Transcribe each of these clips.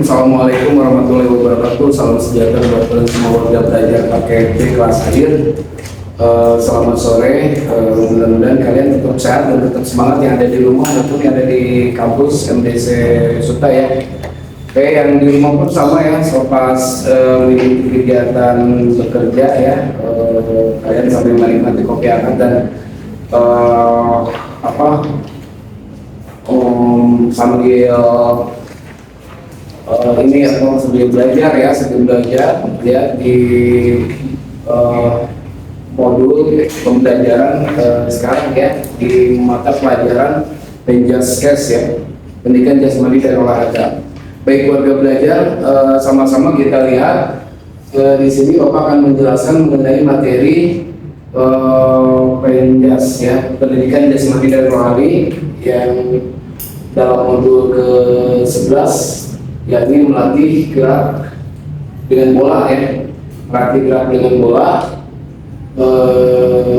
Assalamualaikum warahmatullahi wabarakatuh. Salam sejahtera buat kalian semua warga belajar KKP kelas akhir. Selamat sore. Mudah-mudahan kalian tetap sehat dan tetap semangat yang ada di rumah maupun yang ada di kampus MDC Suta ya. Oke, yang di rumah pun sama ya. Selepas mengikuti kegiatan bekerja ya, kalian sambil menikmati kopi hangat dan sambil ini atau sebelum belajar ya di modul pembelajaran sekarang ya di mata pelajaran Penjaskes ya, pendidikan jasmani dan olahraga. Baik warga belajar, sama-sama kita lihat di sini Bapak akan menjelaskan mengenai materi Penjas ya, pendidikan jasmani dan rohani yang dalam modul ke-11, yakni melatih gerak dengan bola ya, melatih gerak dengan bola,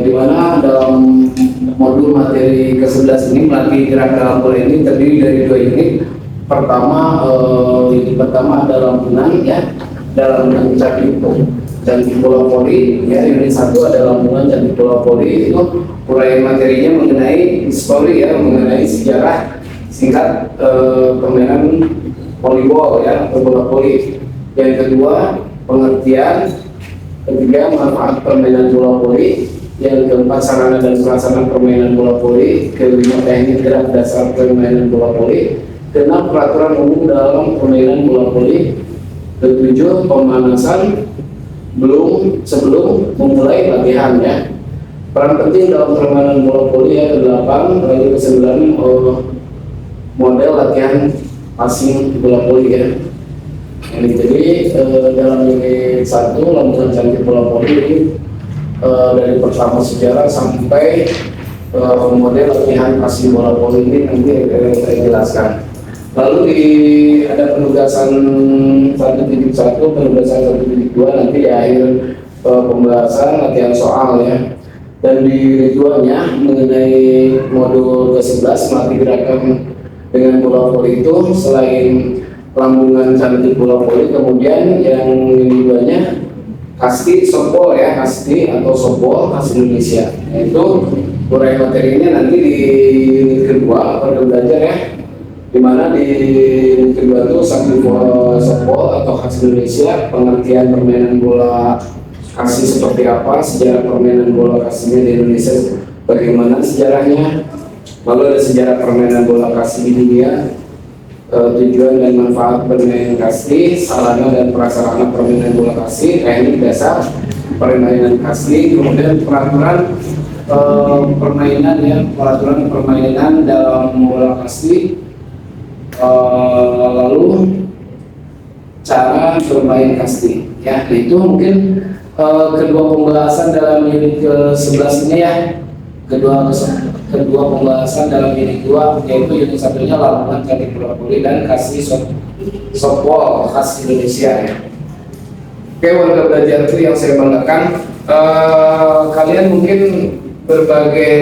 di mana dalam modul materi ke-11 ini melatih gerak dalam bola ini terdiri dari 2 unit. Unit pertama adalah lambungan ya, dalam candi bola voli ya. Unit 1 adalah lambungan candi bola voli. Itu uraian materinya mengenai histori ya, mengenai sejarah singkat permainan volleyball ya, atau bola voli. Yang kedua, pengertian. Ketiga, manfaat permainan bola voli. Yang keempat, sarana dan prasarana permainan bola voli. Kelima, teknik gerak dasar permainan bola voli. Keenam, peraturan umum dalam permainan bola voli. Ketujuh, pemanasan sebelum memulai latihan ya. Peran penting dalam permainan bola voli ya. Kedelapan, lalu ke-9, model latihan passing bola voli ya. Jadi dalam unit 1 lambungan cantik bola voli ini dari pertama sejarah sampai model latihan passing bola voli ini nanti saya jelaskan. Lalu ada penugasan 1.1, penugasan 1.2 nanti di akhir pembahasan latihan soal ya. Dan di tujuannya mengenai modul ke-11 melatih gerakan dengan bola voli itu selain lambungan cantik bola voli, kemudian yang keduanya kasti softball ya, kasti atau softball khas Indonesia. Itu uraian materinya nanti di unit kedua pada belajar ya, dimana di unit kedua itu softball atau khas Indonesia, pengertian permainan bola kasti seperti apa, sejarah permainan bola kastinya di Indonesia bagaimana sejarahnya, lalu ada sejarah permainan bola kasti di dunia, tujuan dan manfaat bermain kasti, sarana dan prasarana permainan bola kasti, teknik dasar permainan kasti, kemudian peraturan permainan ya, peraturan permainan dalam bola kasti, lalu cara bermain kasti ya. Itu mungkin kedua pembahasan dalam unit ke-11 ini ya, kedua pembahasan dalam unit 2, yaitu unit 1-nya lambungan cantik bola voli dan kasti softball khas Indonesia ya. Oke warga belajar itu yang saya banggakan, kalian mungkin berbagai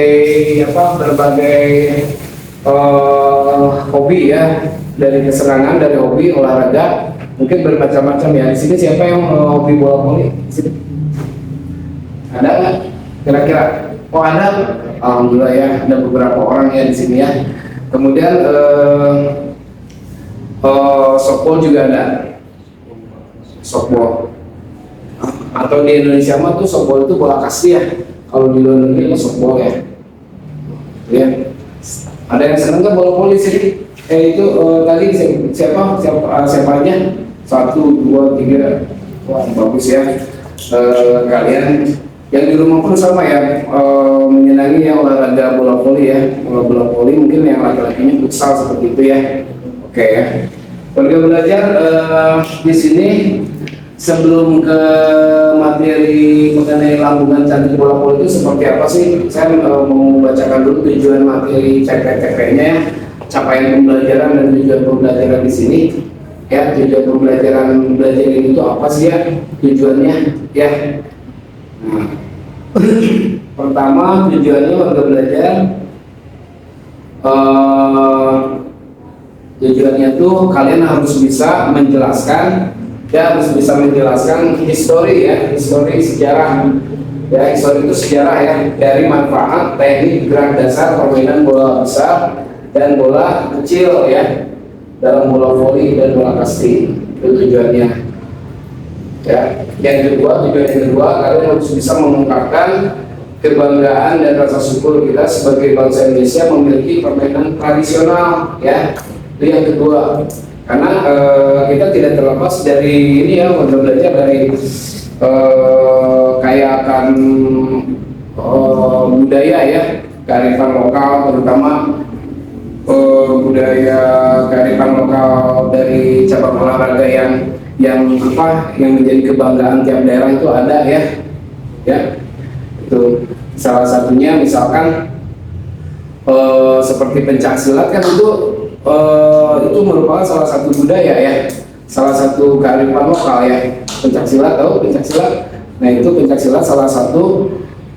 hobi ya, dari kesenangan, dari hobi olahraga mungkin bermacam-macam ya. Di sini siapa yang hobi bola voli? Ada nggak kira-kira? Oh ada, alhamdulillah ya, ada beberapa orang ya di sini ya. Kemudian softball juga ada, softball. Atau di Indonesia mah tuh softball itu bola kasti ya. Kalau di luar negeri itu softball ya. Ya. Ada yang seneng nggak bola voli sih? Itu tadi siapa aja? 1, 2, 3. Wah bagus ya. Kalian yang di rumah pun sama ya, menyenangi ya olahraga bola voli ya. Bola voli mungkin yang laki-lakinya futsal seperti itu ya. Oke ya. Warga belajar di sini sebelum ke materi mengenai lambungan cantik bola voli itu seperti apa sih? Saya mau membacakan dulu tujuan materi CPTP-nya ya. Capaian pembelajaran dan tujuan pembelajaran di sini ya. Tujuan pembelajaran belajar ini itu apa sih ya tujuannya ya? Nah, pertama tujuannya warga belajar Tujuannya tuh kalian harus bisa menjelaskan, ya harus bisa menjelaskan histori ya, histori sejarah. Ya, histori itu sejarah ya, dari manfaat, teknik, gerak dasar permainan bola besar dan bola kecil ya, dalam bola voli dan bola kasti. Itu tujuannya. Ya, tujuan yang kedua, kalian harus bisa mengungkapkan kebanggaan dan rasa syukur kita sebagai bangsa Indonesia memiliki permainan tradisional ya. Itu yang kedua, karena kita tidak terlepas dari ini ya, untuk belajar dari kayakan budaya ya, kearifan lokal, terutama budaya kearifan lokal dari cabang olahraga yang menjadi kebanggaan tiap daerah itu ada ya, itu salah satunya misalkan seperti pencak silat kan itu merupakan salah satu budaya ya, salah satu kearifan lokal ya. Pencak silat, tahu pencak silat? Nah, itu pencak silat salah satu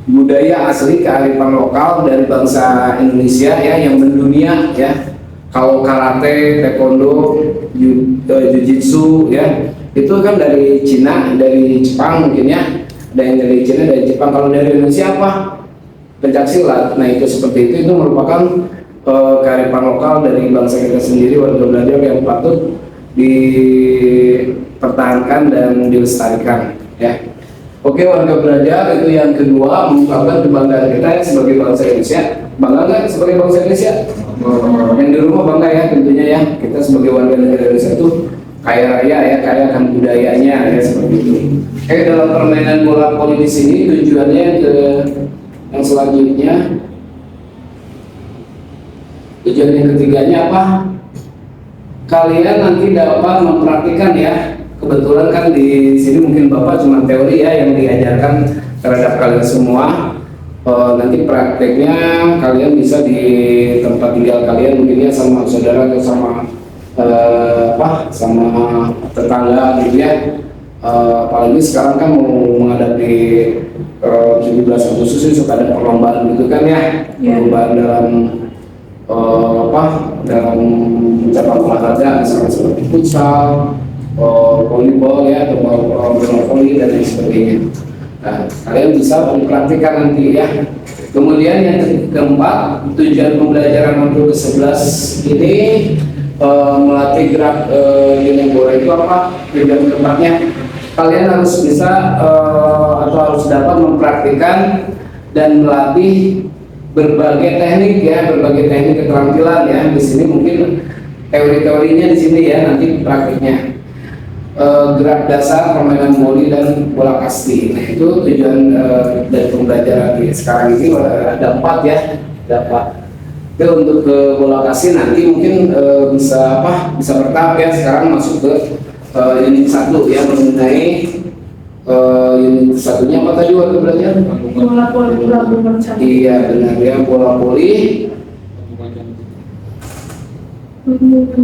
budaya asli kearifan lokal dari bangsa Indonesia ya, yang mendunia ya. Kalau karate, taekwondo, jiu-jitsu ya, itu kan dari Cina, dari Jepang mungkin ya. Ada yang dari Cina, dari Jepang. Kalau dari Indonesia apa? Pencak silat. Nah, itu seperti itu merupakan kearifan lokal dari bangsa kita sendiri, warga belajar yang patut dipertahankan dan dilestarikan ya. Oke, warga belajar, itu yang kedua, mengungkapkan kebanggaan kita ya, sebagai bangsa Indonesia. Bangga nggak sebagai bangsa Indonesia? Yang di rumah bangga ya, tentunya ya, kita sebagai warga negara Indonesia itu kaya raya ya, kaya akan budayanya ya, seperti itu. Oke, dalam permainan bola voli di sini tujuannya ke yang selanjutnya, tujuan yang ketiganya apa? Kalian nanti dapat mempraktikkan ya. Kebetulan kan di sini mungkin Bapak cuma teori ya yang diajarkan terhadap kalian semua. Nanti prakteknya kalian bisa di tempat tinggal kalian mungkin ya, sama saudara atau sama sama tetangga gitu ya. Apalagi sekarang kan mau menghadapi 17 Agustus ini suka ada perlombaan gitu kan ya, perlombaan dalam dalam cabang olahraga misalnya seperti futsal, volleyball ya, atau bola voli dan lain sebagainya. Nah, kalian bisa mempraktikkan nanti ya. Kemudian yang keempat, tujuan pembelajaran modul ke-11 ini melatih gerak dinding bola itu apa? Tujuan keempatnya, kalian harus bisa atau harus dapat mempraktikkan dan melatih berbagai teknik ya, berbagai teknik keterampilan ya. Di sini mungkin teori-teorinya di sini ya, nanti praktiknya. Gerak dasar permainan voli dan bola kasti. Nah, itu tujuan dari pembelajaran sekarang ini ada 4 ya, ada 4. Oke, untuk ke bola kasti nanti mungkin bisa bertahap ya. Sekarang masuk ke unit 1 ya, mengenai unit satunya apa tadi waktu belajar? Bola voli, bola cantik. Iya benar ya, bola voli. Lambungan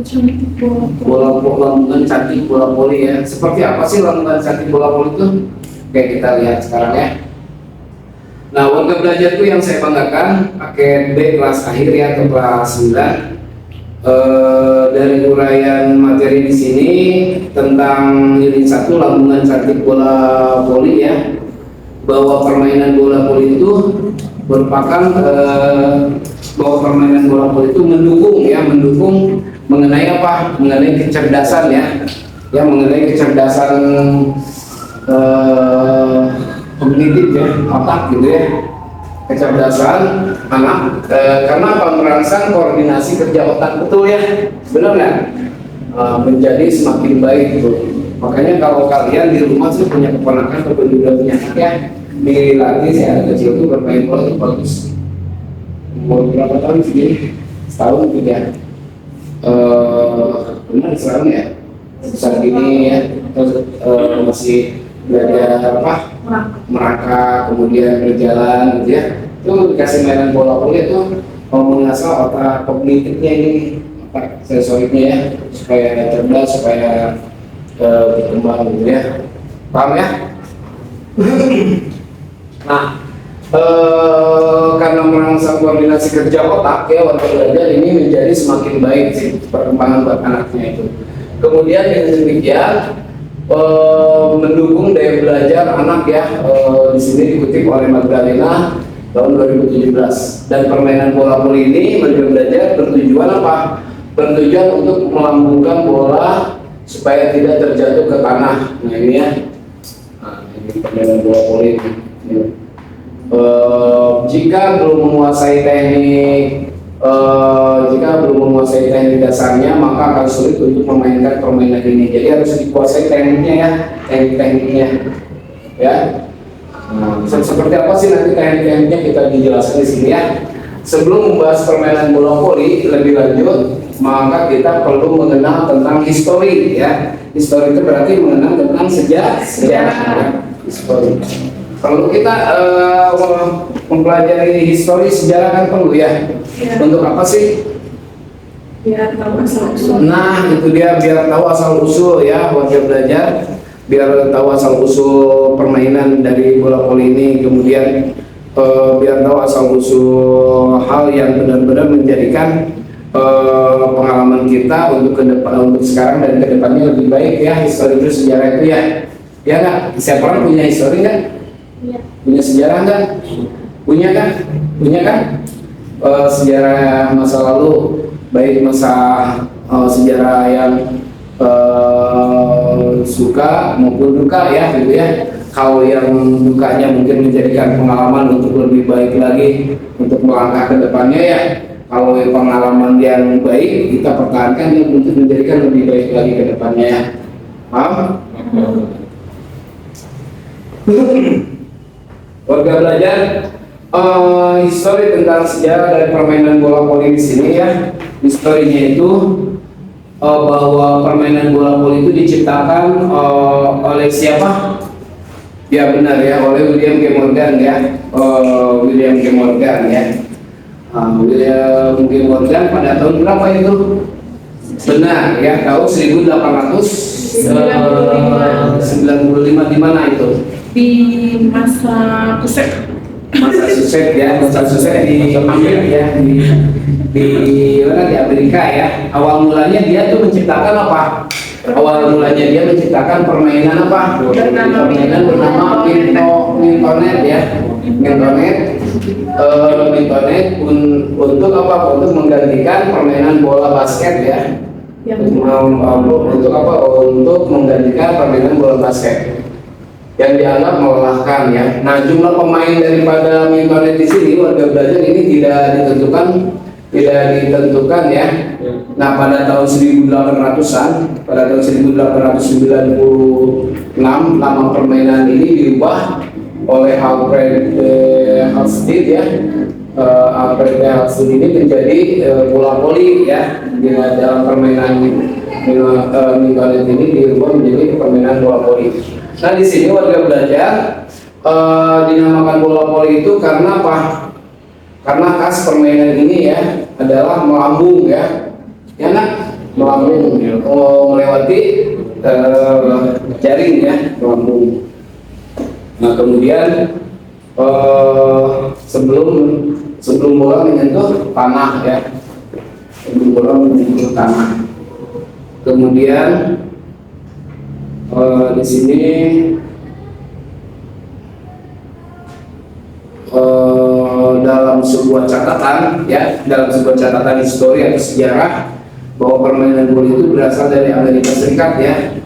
cantik bola voli ya. Seperti apa sih lambungan cantik bola voli itu? Oke, kita lihat sekarang ya. Nah, warga belajar itu yang saya banggakan paket B kelas akhir ya, atau kelas 9. Dari uraian materi di sini tentang unit 1 lambungan cantik bola voli ya, bahwa permainan bola voli itu merupakan bahwa permainan bola voli itu mendukung mengenai apa? Mengenai kecerdasan ya, mengenai kecerdasan kognitif ya, otak gitu ya, kecerdasan anak karena pemerangsang koordinasi kerja otak, betul ya, benar nggak? Menjadi semakin baik gitu. Makanya kalau kalian di rumah sih punya keponakan atau juga punya anak ya, dilatih saya kecil itu bermain bola itu bagus. Umur berapa tahun sih? Setahun gitu ya. Benar sekarang ya, besar gini ya, terus masih belajar merangkak, kemudian berjalan gitu ya. Itu dikasih mainan bola voli itu mengasah otak kognitifnya ini, otak sensoriknya ya, supaya cerdas, supaya berkembang gitu ya. Paham ya? Nah, karena merangsang koordinasi kerja otak ya waktu belajar ini menjadi semakin baik sih perkembangan buat anaknya itu. Kemudian dengan demikian mendukung daya belajar anak ya, di sini dikutip oleh Magdalena tahun 2017. Dan permainan bola voli ini Merdeka Belajar bertujuan apa? Bertujuan untuk melambungkan bola supaya tidak terjatuh ke tanah. Nah ini ya, nah, ini permainan bola voli ini. Jika belum menguasai teknik dasarnya maka akan sulit untuk memainkan permainan ini. Jadi harus dikuasai tekniknya ya, tekniknya ya. Nah, seperti apa sih nanti teknik-tekniknya kita dijelaskan di sini ya. Sebelum membahas permainan bola voli lebih lanjut, maka kita perlu mengenal tentang histori ya. Histori itu berarti mengenal tentang sejarah ya. Histori. Perlu kita mempelajari histori sejarah kan perlu ya. Untuk apa sih? Biar tahu asal usul. Nah itu dia, biar tahu asal usul ya warga belajar, biar tahu asal usul permainan dari bola voli ini, kemudian biar tahu asal usul hal yang benar-benar menjadikan pengalaman kita untuk ke depan, untuk sekarang dan kedepannya lebih baik ya. Histori itu sejarah itu ya, ya nggak? Siapa orang punya histori nggak? Iya. Punya sejarah nggak? Punya kan? Punya kan? Sejarah masa lalu, baik masa sejarah yang suka maupun duka ya gitu ya. Hal yang dukanya mungkin menjadikan pengalaman untuk lebih baik lagi untuk melangkah ke depannya ya. Kalau pengalaman yang baik kita pertahankan yang untuk menjadikan lebih baik lagi ke depannya ya. Paham? Warga belajar histori tentang sejarah dari permainan bola voli di sini ya. Historinya itu bahwa permainan bola voli itu diciptakan oleh siapa? Ya benar ya, oleh William G. Morgan ya. William G. Morgan ya. William G. Morgan pada tahun berapa itu? Benar ya, tahun 1895 di mana itu? Di Massachusetts. Massachusetts ya, Massachusetts di Amerika ya, di mana, di Amerika ya. Awal mulanya dia tuh menciptakan apa? Awal mulanya dia menciptakan permainan apa? Permainan bernama mintonet ya, mintonet untuk apa? Untuk menggantikan permainan bola basket ya. Untuk apa? Untuk menggantikan permainan bola basket yang dianggap melelahkan ya. Nah, jumlah pemain daripada mintonet di sini warga belajar ini tidak ditentukan ya. Nah, pada tahun 1800-an, pada tahun 1896 nama permainan ini diubah oleh Alfred Halstead ya. Alfred Halstead ini menjadi bola voli ya. Di dalam permainan mintonet ini diubah menjadi permainan bola voli. Nah di sini warga belajar dinamakan bola voli itu karena apa? Karena khas permainan ini ya adalah melambung ya, ya nak? Melambung, melewati jaring ya, melambung. Nah kemudian sebelum bola menyentuh tanah ya, sebelum bola menyentuh tanah. Kemudian di sini dalam sebuah catatan ya, dalam sebuah catatan histori atau sejarah bahwa permainan bola itu berasal dari Amerika Serikat ya.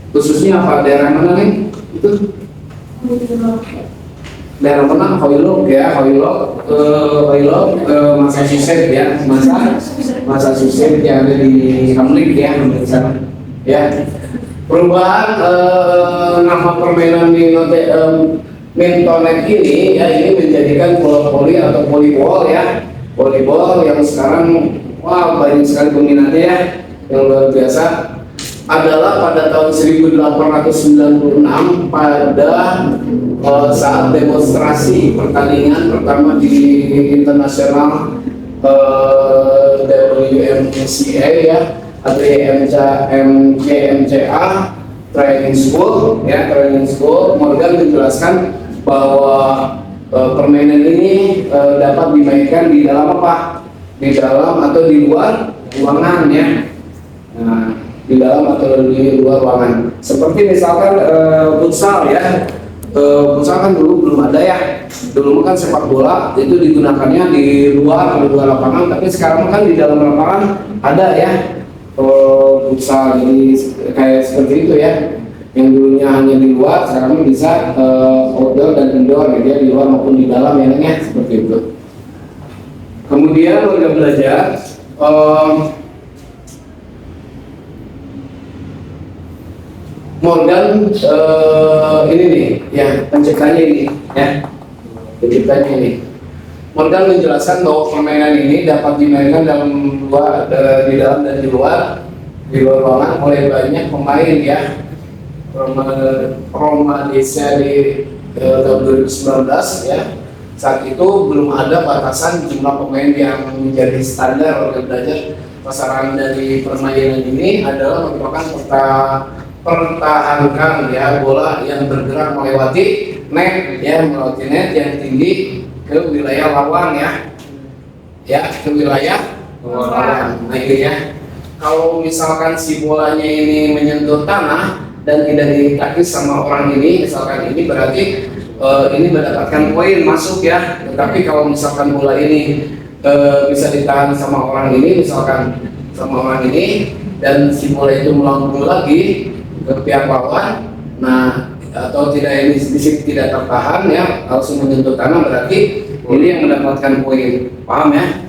Khususnya apa, daerah mana nih? Itu daerah mana? Hoylock ya, Hoylock, Massachusetts ya, Massachusetts yang ada di Hamlet ya, di sana ya. Perubahan nama permainan mintonet ini ya, ini menjadikan bola voli atau volleyball ya, volleyball yang sekarang wah banyak sekali peminatnya ya, yang luar biasa, adalah pada tahun 1896 pada saat demonstrasi pertandingan pertama di internasional WMCA ya, atau MCA training school ya, training school. Morgan menjelaskan bahwa permainan ini dapat dimainkan di dalam apa? Di dalam atau di luar ruangan ya. Nah, di dalam atau di luar ruangan. Seperti misalkan futsal ya. Futsal kan dulu belum ada ya. Dulu kan sepak bola itu digunakannya di luar lapangan, tapi sekarang kan di dalam lapangan ada ya. Futsal jadi kayak seperti itu ya. Yang dulunya hanya di luar, sekarang bisa outdoor dan indoor gitu ya, di luar maupun di dalam ya, seperti itu. Kemudian warga belajar Morgan ini nih ya, penciptanya ini ya, penciptanya ini. Morgan menjelaskan bahwa permainan ini dapat dimainkan dalam luar, di dalam dan di luar ruangan oleh banyak pemain ya. Roma Desa di tahun 2019 ya. Saat itu belum ada batasan jumlah pemain yang menjadi standar warga belajar. Sasaran dari permainan ini adalah merupakan pertahankan ya bola yang bergerak melewati net ya, melewati net yang tinggi ke wilayah lawan ya ke wilayah lawan. Nah ini ya, kalau misalkan si bolanya ini menyentuh tanah dan tidak ditakis sama orang ini, misalkan ini berarti ini mendapatkan poin masuk ya. Tetapi kalau misalkan bola ini bisa ditahan sama orang ini, misalkan sama orang ini, dan si bola itu melambung lagi ke pihak lawan, nah atau tidak ini sedikit tidak tertahan ya, langsung menyentuh tanah, berarti ini yang mendapatkan poin. Paham ya?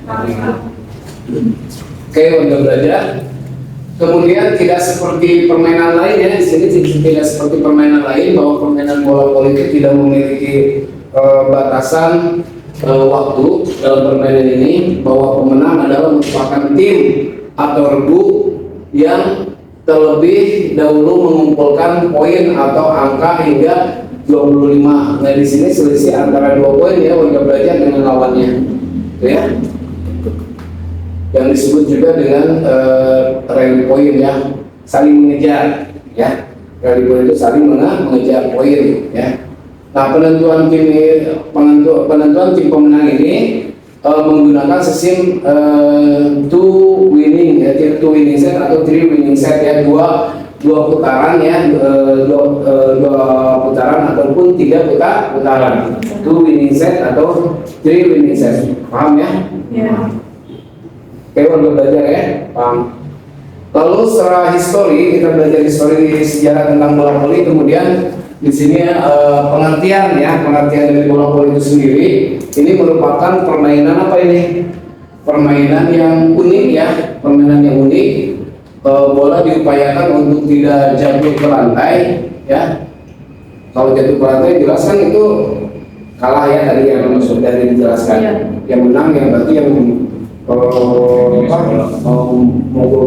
Oke, untuk belajar. Kemudian tidak seperti permainan lain ya, di sini tidak seperti permainan lain bahwa permainan bola voli itu tidak memiliki batasan waktu dalam permainan ini, bahwa pemenang adalah merupakan tim atau regu yang terlebih dahulu mengumpulkan poin atau angka hingga 25. Nah di sini selisih antara 2 poin ya warga belajar dengan lawannya, ya. Yang disebut juga dengan rally point ya, saling mengejar ya. Rally point itu saling mengejar poin ya. Nah penentuan tim pemenang ini menggunakan sistem two winning set atau three winning set ya, dua putaran ya, dua putaran ataupun 3 putaran, two winning set atau three winning set. Paham ya? Ya. Oke, untuk belajar ya, paham. Lalu secara histori, kita belajar histori sejarah tentang bola voli. Kemudian di sini pengertian dari bola voli itu sendiri. Ini merupakan permainan apa ini? Permainan yang unik ya, permainan yang unik. Bola diupayakan untuk tidak jatuh ke lantai ya. Kalau jatuh ke lantai, jelaskan itu kalah ya, tadi yang sudah dijelaskan. Ya. Yang menang yang berarti yang mukul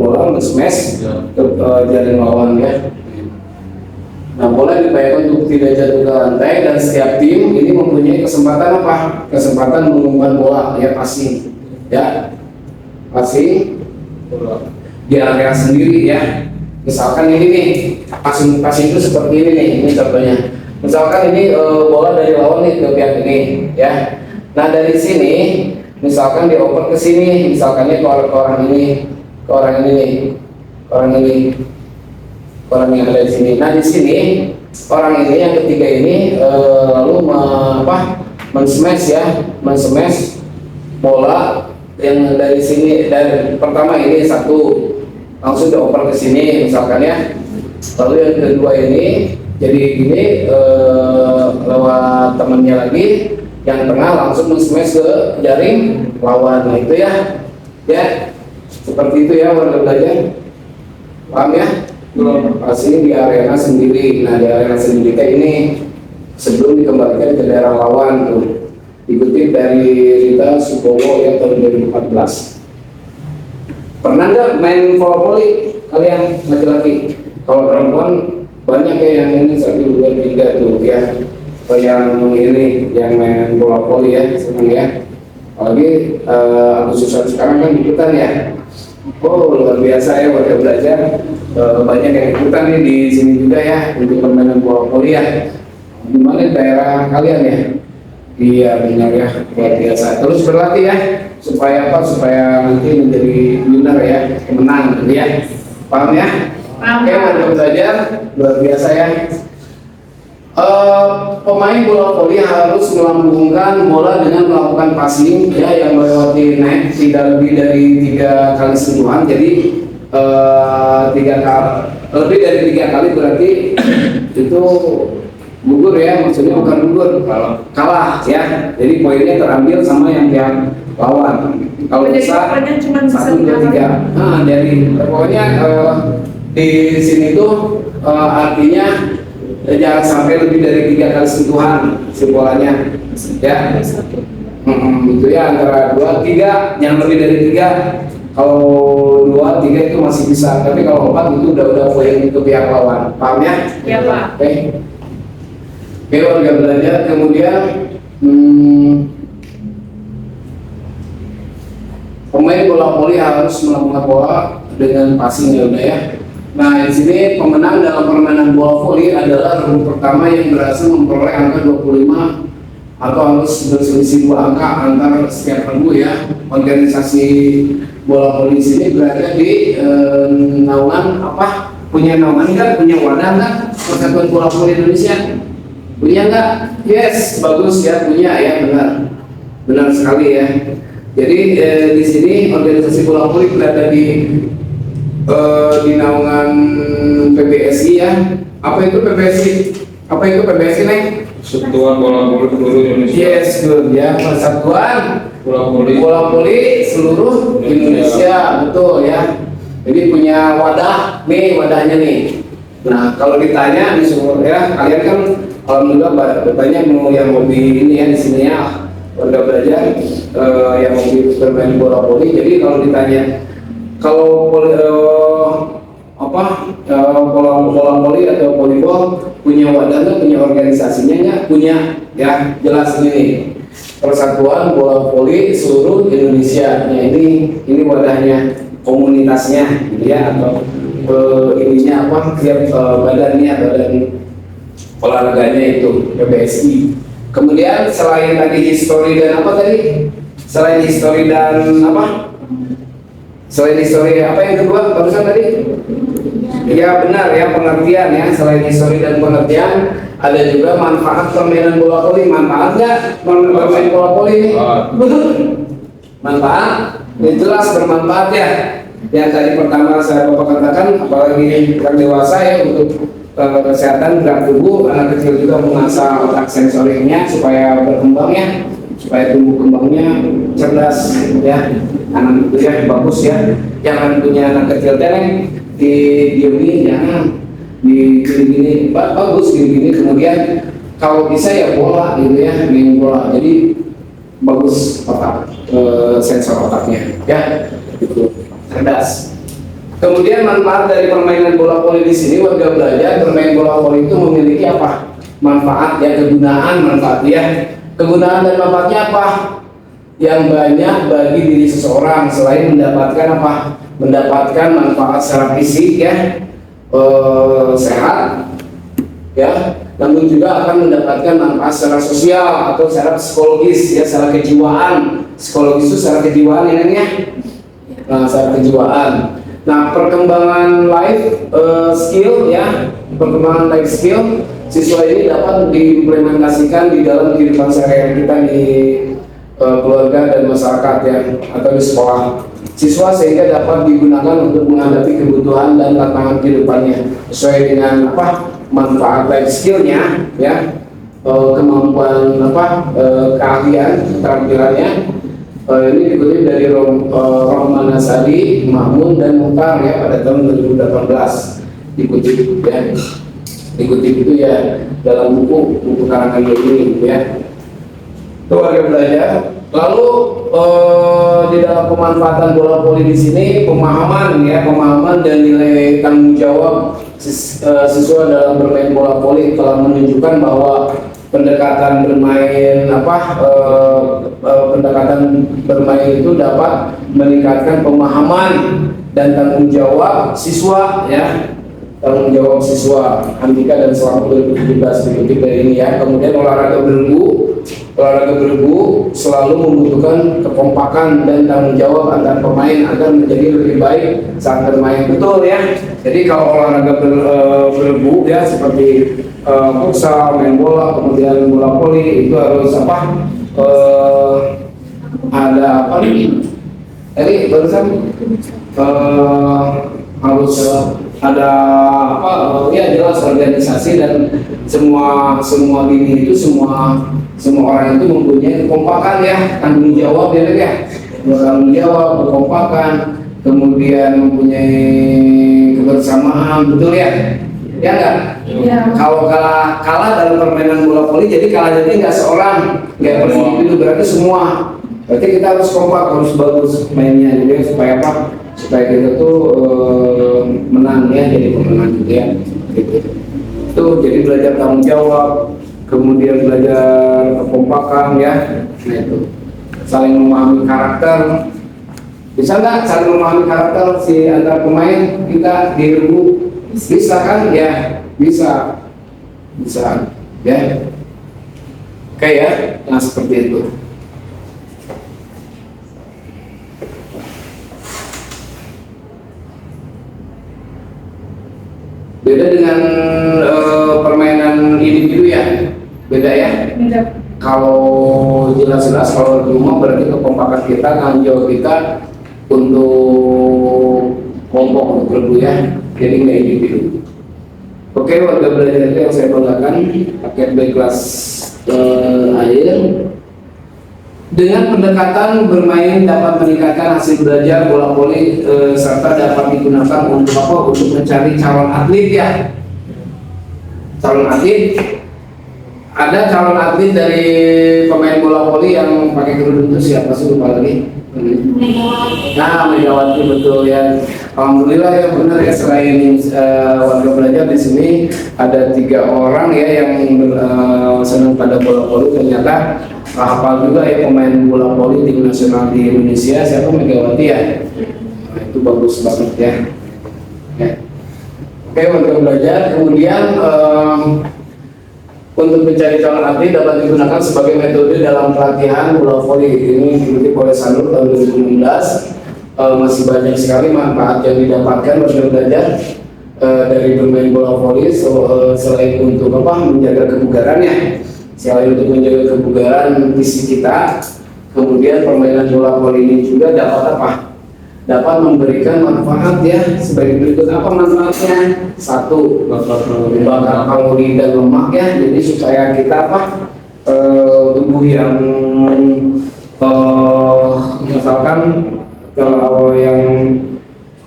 bola nge-smash ke jaring lawan ya. Nah bola diupayakan untuk tidak jatuh ke lantai, dan setiap tim ini mempunyai kesempatan apa? Kesempatan mengumumkan bola ya, passing ya, passing di area sendiri ya. Misalkan ini nih, passing itu seperti ini contohnya. Misalkan ini bola dari lawan nih ke pihak ini ya. Nah dari sini misalkan dioper ke sini, misalkannya ke orang ini, ke orang yang ada di sini. Nah di sini orang ini yang ketiga ini lalu men-smash bola yang dari sini, dari pertama ini satu langsung dioper ke sini misalkan ya. Lalu yang kedua ini jadi gini lewat temannya lagi, yang tengah langsung men-smash ke jaring lawan. Nah itu ya seperti itu ya warga belajar. Paham ya? Pasti di arena sendiri. Nah di arena sendiri kayak ini sebelum dikembalikan ke daerah lawan tuh, dikutip dari Rita Subowo ya tahun 2014. Pernah nggak main bola voli kalian laki-laki? Kalau perempuan banyak ya yang ini 1, 2, 3 tuh ya. Yang ini yang main bola voli ya, senang ya. Apalagi Agustusan sekarang kan ikutan ya. Oh luar biasa ya warga belajar. Banyak yang ikutan nih di sini juga ya untuk permainan bola voli ya. Di mana daerah kalian ya? Iya benar ya, luar biasa. Terus berlatih ya, supaya apa? Supaya nanti menjadi winner ya, pemenang gitu ya. Paham ya? Paham. Oke, mantap belajar, luar biasa ya. Pemain bola voli harus melambungkan bola dengan melakukan passing ya yang melewati net tidak lebih dari 3 kali sentuhan. Jadi 3 kali, lebih dari 3 kali berarti itu gugur ya, maksudnya bukan gugur, kalah ya. Jadi poinnya terambil sama yang pihak lawan. Kalau Jadi bisa pokoknya cuma bisa 1, 2, 3. Nah, dari pokoknya di sini tuh artinya jangan sampai lebih dari 3 kali sentuhan si bolanya ya. Itu ya, antara 2, 3, jangan lebih dari 3. Kalau 2, 3 itu masih bisa, tapi kalau 4 itu udah poin untuk pihak lawan. Paham ya? Iya Pak. Oke, warga belajar. Kemudian pemain bola voli harus melakukan bola dengan passing ya udah ya. Nah, di sini pemenang dalam permainan bola voli adalah regu pertama yang berhasil memperoleh angka 25 atau harus berselisih 2 angka antar setiap regu ya. Organisasi bola voli di sini berada di naungan apa? Punya naungan nggak? Punya wadah nggak? Persatuan Bola Voli Indonesia punya nggak? Yes, bagus ya, punya ya, benar sekali ya. Jadi di sini organisasi bola voli berada di naungan PBSI ya. Apa itu PBSI? Apa itu PBSI nih? Persatuan Bola Voli seluruh Indonesia. Yes, good ya. Persatuan Bola Voli seluruh Indonesia, betul ya. Jadi punya wadah, nih wadahnya nih. Nah, kalau ditanya di sumur ya, kalian kan alhamdulillah banyak yang hobi ini ya di sini ya, warga belajar yang hobi bermain bola voli. Jadi kalau ditanya kalau bola voli atau volleyball punya wadah nggak, punya organisasinya nggak, punya ya, jelas ini Persatuan Bola Voli seluruh Indonesia. Nah, ini wadahnya, komunitasnya gitu ya, atau ininya apa, tiap badannya, badan olahraganya itu PBSI. Kemudian selain tadi histori dan apa tadi? Selain histori dan apa? Selain histori apa yang kedua barusan tadi? Ya benar ya, pengertian ya. Selain histori dan pengertian, ada juga manfaat permainan bola voli. Manfaat nggak bermain bola voli ini? Manfaat? Ya, jelas bermanfaat ya. Yang tadi pertama saya bapak katakan, apalagi yang dewasa ya, untuk kesehatan gerak tubuh. Anak kecil juga mengasah otak sensoriknya supaya berkembang ya, supaya tumbuh kembangnya cerdas ya. Anak itu ya bagus ya. Jangan punya anak kecil teneng di diemin, jangan di gini bagus gini. Kemudian kalau bisa ya bola gitu ya, main bola. Jadi bagus otak, sensor otaknya ya, gitu. Cerdas. Kemudian manfaat dari permainan bola voli di sini, warga belajar bermain bola voli itu memiliki apa? Manfaat ya, kegunaan, manfaat ya. Kegunaan dan manfaatnya apa? Yang banyak bagi diri seseorang selain mendapatkan apa? Mendapatkan manfaat secara fisik ya, sehat ya, namun juga akan mendapatkan manfaat secara sosial atau secara psikologis ya, secara kejiwaan. Psikologis itu secara kejiwaan ini ya. Nah, secara kejiwaan. Nah, perkembangan life skill ya, perkembangan life skill siswa ini dapat diimplementasikan di dalam kehidupan sehari-hari kita di keluarga dan masyarakat ya, atau di sekolah siswa, sehingga dapat digunakan untuk menghadapi kebutuhan dan tantangan kehidupannya sesuai dengan apa manfaat life skillnya ya, kemampuan apa, keahlian, keterampilannya. Ini dikutip dari Rohman Nasadi, Mahmud dan Mukhtar ya pada tahun 2018 dikutip ya, dikutip itu ya dalam buku karangan ini ya. Itu warga belajar. Lalu di dalam pemanfaatan bola voli di sini pemahaman ya, pemahaman dan nilai tanggung jawab siswa dalam bermain bola voli telah menunjukkan bahwa pendekatan bermain pendekatan bermain itu dapat meningkatkan pemahaman dan tanggung jawab siswa ya, tanggung jawab siswa Andika dan selama 2017 dikutip dari ini ya. Kemudian olahraga bergu selalu membutuhkan kekompakan dan tanggung jawab antar pemain agar menjadi lebih baik saat bermain. Betul ya. Jadi kalau olahraga bergu ya seperti futsal, main bola, kemudian bola voli itu harus apa? Ada apa nih? Tadi barusan harus ada apa? Ya jelas organisasi dan semua lini itu semua orang itu mempunyai kekompakan ya, tanggung jawab ya, bertanggung jawab, kekompakan, kemudian mempunyai kebersamaan, betul ya? Ya enggak? Ya. Kalau kalah dalam permainan bola voli, jadi kalah jadi nggak seorang, nggak per individu, berarti semua. Berarti kita harus kompak, harus bagus mainnya, jadi supaya apa? Supaya kita tuh menang ya, jadi pemenang gitu ya. Gitu. Itu jadi belajar tanggung jawab, kemudian belajar kekompakan ya. Nah itu saling memahami karakter. Bisa nggak saling memahami karakter si antar pemain kita di regu? Bisa kan? Ya, bisa ya. Oke ya, nah seperti itu. Beda dengan permainan individu ya, beda ya. Beda. Kalau jelas-jelas kalau di rumah berarti kekompakan kita, tanggung jawab kita untuk kelompok untuk regu ya, jadi nggak individu. Oke, warga belajar yang saya banggakan, paket B kelas akhir. Dengan pendekatan bermain dapat meningkatkan hasil belajar bola voli serta dapat digunakan untuk apa? Untuk mencari calon atlet ya. Calon atlet. Ada calon atlet dari pemain bola voli yang pakai kerudung itu siapa sih, lupa lagi? Nah, Megawati betul ya. Alhamdulillah ya benar ya, selain warga belajar di sini ada 3 orang ya yang senang pada bola voli, ternyata hafal juga ya pemain bola voli tim nasional di Indonesia, siapa? Megawati ya. Nah, itu bagus banget ya. Ya. Oke, warga belajar. Kemudian untuk mencari calon atlet dapat digunakan sebagai metode dalam pelatihan bola voli. Ini dikutip oleh Sanur tahun 2016. Masih banyak sekali manfaat yang didapatkan warga belajar dari bermain bola voli selain untuk apa? Menjaga kebugarannya. Selain untuk menjaga kebugaran fisik kita, kemudian permainan bola voli ini juga dapat apa? Dapat memberikan manfaat ya sebagai berikut. Apa manfaatnya? 1, membakar kalori dan lemak ya, jadi supaya kita apa? Tubuh yang misalkan kalau yang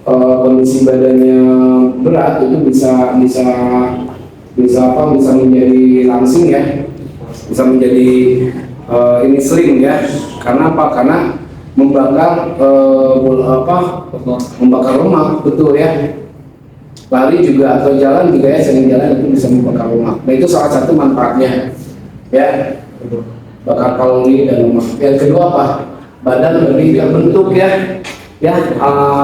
kondisi badannya berat itu bisa menjadi langsing ya, bisa menjadi ini slim ya. Karena apa? Karena membakar membakar lemak, betul ya. Lari juga atau jalan juga ya, sering jalan itu bisa membakar lemak. Nah itu salah satu manfaatnya ya, bakar kalori dan lemak. Yang kedua apa? Badan lebih terbentuk ya. Ya,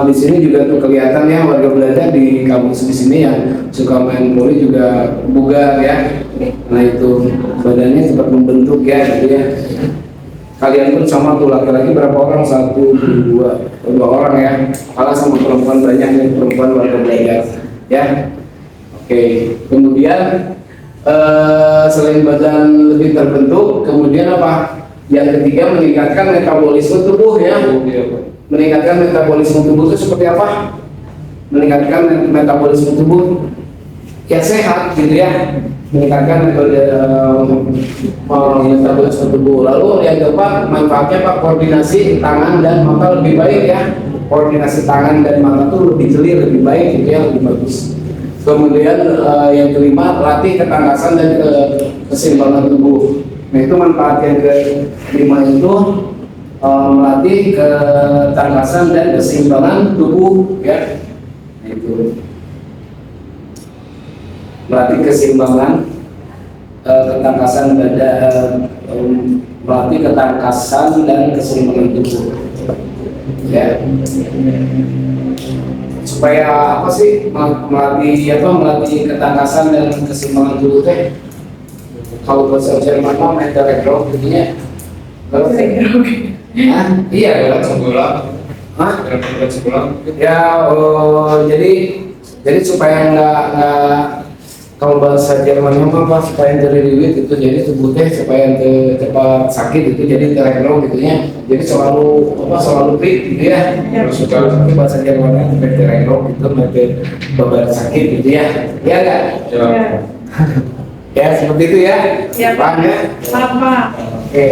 di sini juga tuh kelihatan ya warga belajar di kampus di sini yang suka main voli juga bugar ya. Nah itu badannya cepat membentuk ya, gitu ya. Kalian pun sama tuh, laki-laki berapa orang? 1, 2 orang ya. Kalah sama perempuan banyak nih, perempuan warga belajar ya. Oke, kemudian selain badan lebih terbentuk, kemudian apa? Yang ketiga, meningkatkan metabolisme tubuh ya. Meningkatkan metabolisme tubuh itu seperti apa? Meningkatkan metabolisme tubuh ya sehat gitu ya. Meningkatkan metabolisme tubuh. Lalu yang keempat, manfaatnya Pak, koordinasi tangan dan mata lebih baik ya. Koordinasi tangan dan mata tuh lebih jeli, lebih baik gitu ya, lebih bagus. Kemudian yang kelima, latih ketangkasan dan keseimbangan tubuh. Nah itu manfaat yang kelima itu melatih ketangkasan dan keseimbangan tubuh ya. Nah, itu melatih keseimbangan ketangkasan melatih ketangkasan dan keseimbangan tubuh ya, supaya apa sih melatih ketangkasan dan keseimbangan tubuh teh. Kalau bahasa Jerman mah Mentalregrog intinya kalau iya Berat sebulan. Hah? Berat sebulan. Ya, jadi supaya nggak kalau bahasa Jermannya mah apa supaya terlilit itu jadi tubuh teh supaya cepat sakit itu jadi terregrog gitu ya. Jadi selalu fit gitu ya. Itu bahasa Jermannya supaya terregrog itu nanti beban sakit gitu ya. Iya nggak? Ya. Ya seperti itu ya. Ya, Paham ya? apa? Oke.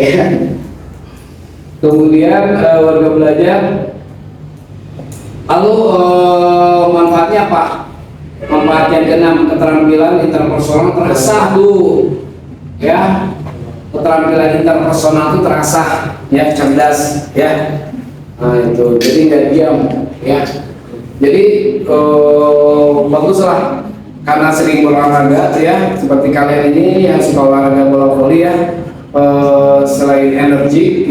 Kemudian warga belajar. Lalu manfaatnya apa? Manfaat yang keenam, keterampilan interpersonal terasah tuh, ya. Keterampilan interpersonal itu terasah, ya, cerdas, ya. Nah itu, jadi nggak diam, ya. Jadi baguslah karena sering berolahraga, ya. Seperti kalian ini yang suka olahraga bola voli ya. Selain energi,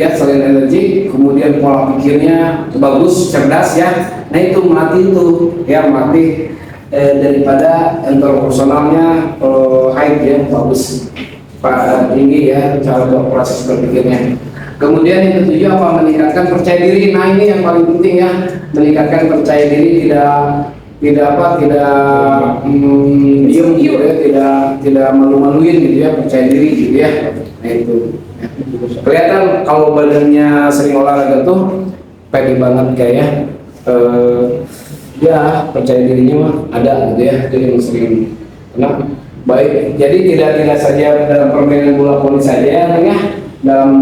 kemudian pola pikirnya bagus, cerdas ya. Nah itu melatih itu, ya melatih daripada interpersonalnya high ya bagus, tinggi ya cara proses berpikirnya. Kemudian yang ketujuh apa? Meningkatkan percaya diri. Nah ini yang paling penting ya, meningkatkan percaya diri tidak diem gitu ya, tidak malu-maluin gitu ya, percaya diri gitu ya. Nah itu kelihatan kalau badannya sering olahraga tuh pede banget kayak ya percaya dirinya mah ada gitu ya, itu yang sering kenapa baik. Jadi tidak saja dalam permainan bola voli saja ya, dalam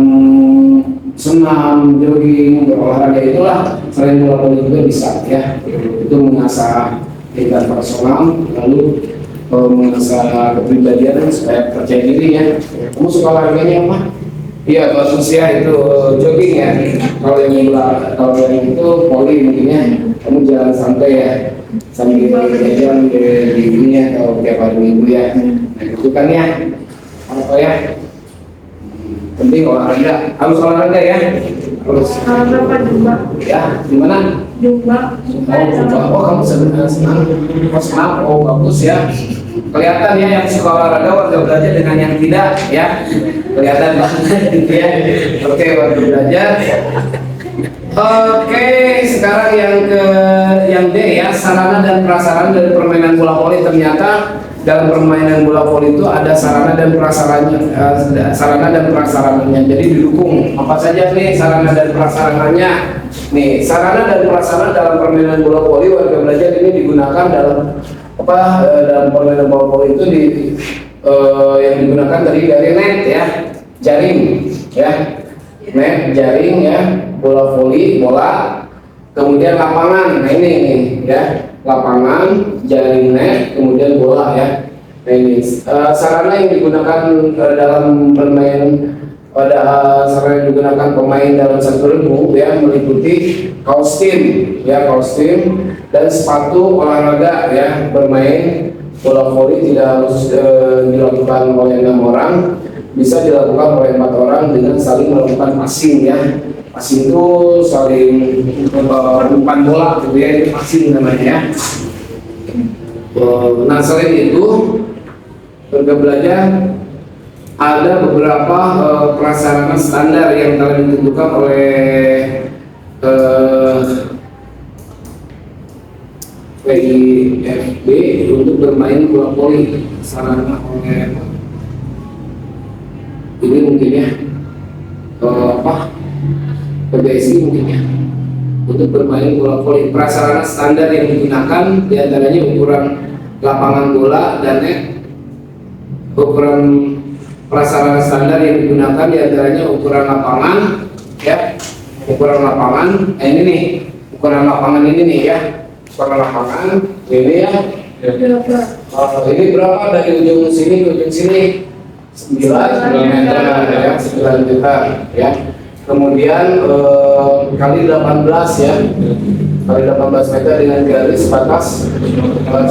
senam, jogging, berolahraga itulah selain bola voli juga bisa ya. Itu mengasah tingkat personal, lalu mengasah kepribadian supaya percaya diri ya. Kamu suka olahraganya apa? Iya, kalau usia itu jogging ya. Kalau yang itu voli mungkin ya. Kamu jalan santai ya, sambil jalan di dunia atau tiap hari minggu ya. Nah itu kan ya, apa ya? Penting olahraga, harus olahraga ya. Harus. Berapa jumlah? Ya, gimana? Jumlah. Oh kamu senang, oh bagus ya. Kelihatan ya yang suka olahraga warga belajar dengan yang tidak ya. Kelihatan banget gitu ya. Oke warga belajar. Oke, sekarang yang D ya, sarana dan prasarana dari permainan bola voli. Ternyata dalam permainan bola voli itu ada sarana dan prasarananya. Jadi didukung apa saja nih sarana dan prasarananya. Nih, sarana dan prasarana dalam permainan bola voli warga belajar ini digunakan dalam dalam permainan bola voli itu yang digunakan tadi dari net ya, jaring ya. Net, jaring ya, bola voli, bola, kemudian lapangan. Nah ini nih ya, lapangan, jaring net, kemudian bola ya. Nah ini sarana yang digunakan dalam bermain sarana yang digunakan pemain dalam satu regu ya, meliputi kaos tim ya, dan sepatu olahraga ya. Bermain bola voli tidak harus dilakukan oleh 6 orang, bisa dilakukan oleh 4 orang dengan saling melakukan passing ya. Passing itu saling umpan bola gitu ya, itu passing namanya ya. Nah selain itu warga belajar ada beberapa prasarana standar yang telah ditentukan oleh PIFB untuk bermain bola voli. Sarana oleh ini mungkin ya PBSI mungkin ya, untuk bermain bola voli. Prasarana standar yang digunakan diantaranya ukuran lapangan bola dan net. Ukuran prasarana standar yang digunakan diantaranya ukuran lapangan ya, ukuran lapangan. Ini nih ukuran lapangan ini nih ya, ukuran lapangan ini ya. Ini berapa dari ujung sini ke ujung sini? 9 meter ya, 9 meter ya. Kemudian kali 18 ya, kali 18 meter dengan garis batas.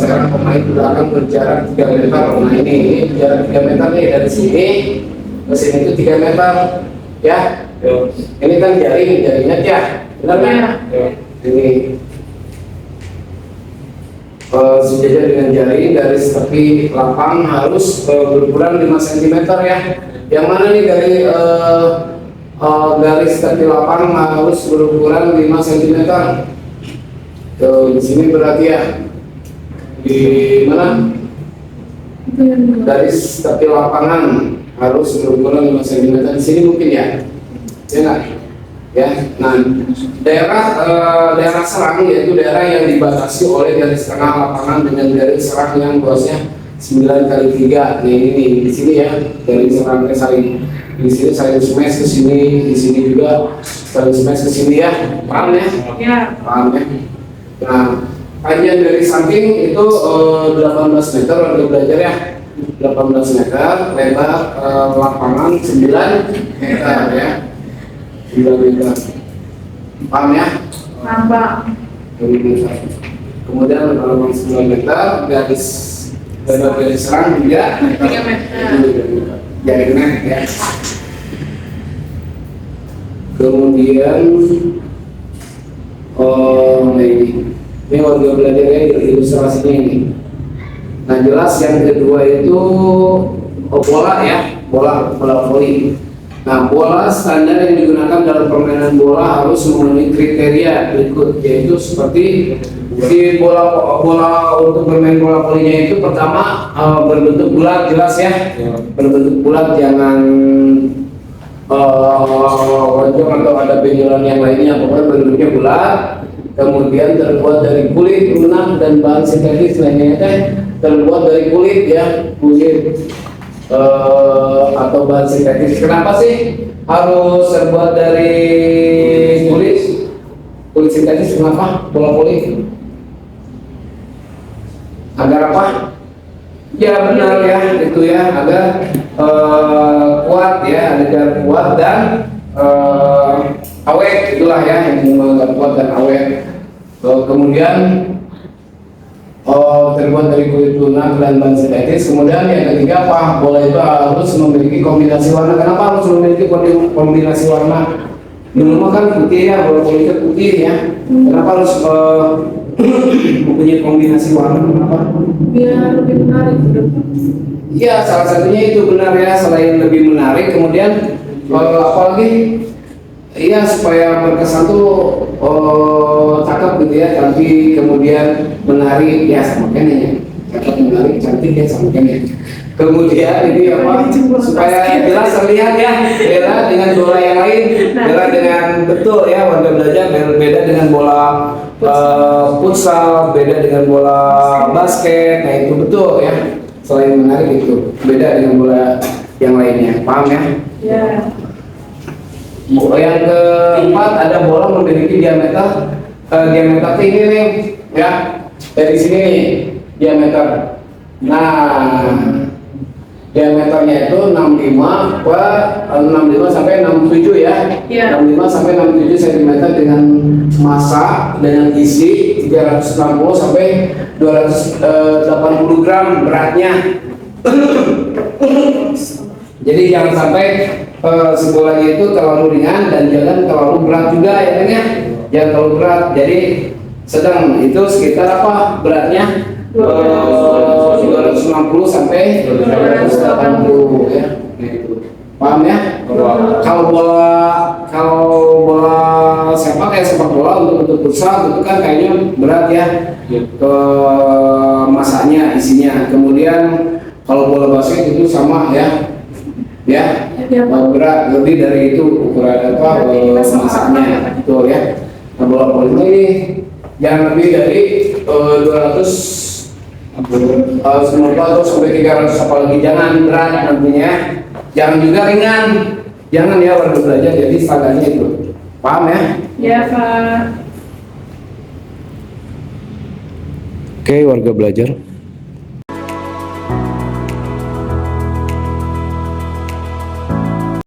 Sekarang pemain sudah akan berjarak 3 meter. Nah ini jarak 3 meter nih, dari sini ke sini itu 3 meter ya. Ini kan jaringnya ya, benar ya? Ini sejajar dengan jari. Garis tepi lapang harus berukuran 5 cm ya. Yang mana nih dari garis tepi lapang harus berukuran 5 cm? Di sini berarti ya. Di mana? Garis tepi lapangan harus berukuran 5 cm. Di sini mungkin ya. Ya nggak? Ya. Nah, daerah serang yaitu daerah yang dibatasi oleh garis tengah lapangan dengan garis serang yang luasnya 9x3. Nah ini nih, di sini ya, garis serang saling di sini saling smash ke sini, di sini juga saling smash ke sini ya. Paham ya? Ya. Paham ya? Nah, panjang dari samping itu 18 meter, udah belajar ya. 18 meter, lebar lapangan 9 meter ya. 9 meter. Paham ya? Nambah. Kemudian lebar 9 meter, garis serang juga 3 meter. Jangan ya. Kemudian ini warga belajar ya, ilustrasinya ini. Nah jelas yang kedua itu bola ya, bola voli. Nah bola standar yang digunakan dalam permainan bola harus memenuhi kriteria berikut, yaitu seperti si bola untuk bermain bola volinya itu pertama berbentuk bulat, jelas ya, berbentuk bulat, jangan lonjong atau ada benjolan yang lainnya, pokoknya bentuknya bulat. Kemudian terbuat dari kulit, lunak dan bahan sintetis lainnya terbuat dari kulit ya, kulit atau bahan sintetis. Kenapa sih harus terbuat dari kulit sintetis? Kenapa bola voli? Agar apa? Ya benar ya, itu ya, agar kuat ya, agar kuat dan awet, itulah ya yang agar kuat dan awet. Kemudian terbuat dari kulit lunak dan bahan sintetis. Kemudian yang ketiga apa? Bola itu harus memiliki kombinasi warna. Kenapa harus memiliki kombinasi warna? Dulu kan putih ya, bola voli itu putih ya. Kenapa harus mempunyai kombinasi warna? Kenapa? Biar lebih menarik. Iya, salah satunya itu benar ya, selain lebih menarik, kemudian apalagi iya supaya berkesan tuh cakep gitu ya, cantik, kemudian menarik ya, sama kan ya, cakep, menarik, cantik ya, sama kan ya. Kemudian ini apa, supaya jelas terlihat ya, beda dengan bola yang lain, beda dengan betul ya, warga belajar beda dengan bola futsal, beda dengan bola basket. Nah itu betul ya, selain menarik itu beda dengan bola yang lainnya, paham ya? Ya. Yang keempat ada bola memiliki diameter ini nih ya, dari sini nih diameter. Nah diameternya itu 65 sampai 67 ya. Ya. 65 sampai 67 cm dengan massa dengan isi 360 sampai 280 gram beratnya. Jadi jangan sampai sebolanya itu terlalu ringan dan jangan terlalu berat juga ya kan ya. Jangan terlalu berat. Jadi sedang, itu sekitar apa beratnya? 260 sampai 280 ya. Gitu. Paham ya? Kalau bola sepak bola untuk futsal itu kan kayaknya berat ya. Ke masanya, isinya. Kemudian kalau bola basket itu sama ya. Ya, berat lebih dari itu ukuran apa masaknya, betul ya. Nah bola voli ini jangan lebih dari 290 atau sampai 300, apalagi jangan berat nantinya, jangan juga ringan, jangan ya warga belajar. Jadi standarnya itu, paham ya? Ya Pak. Oke warga belajar.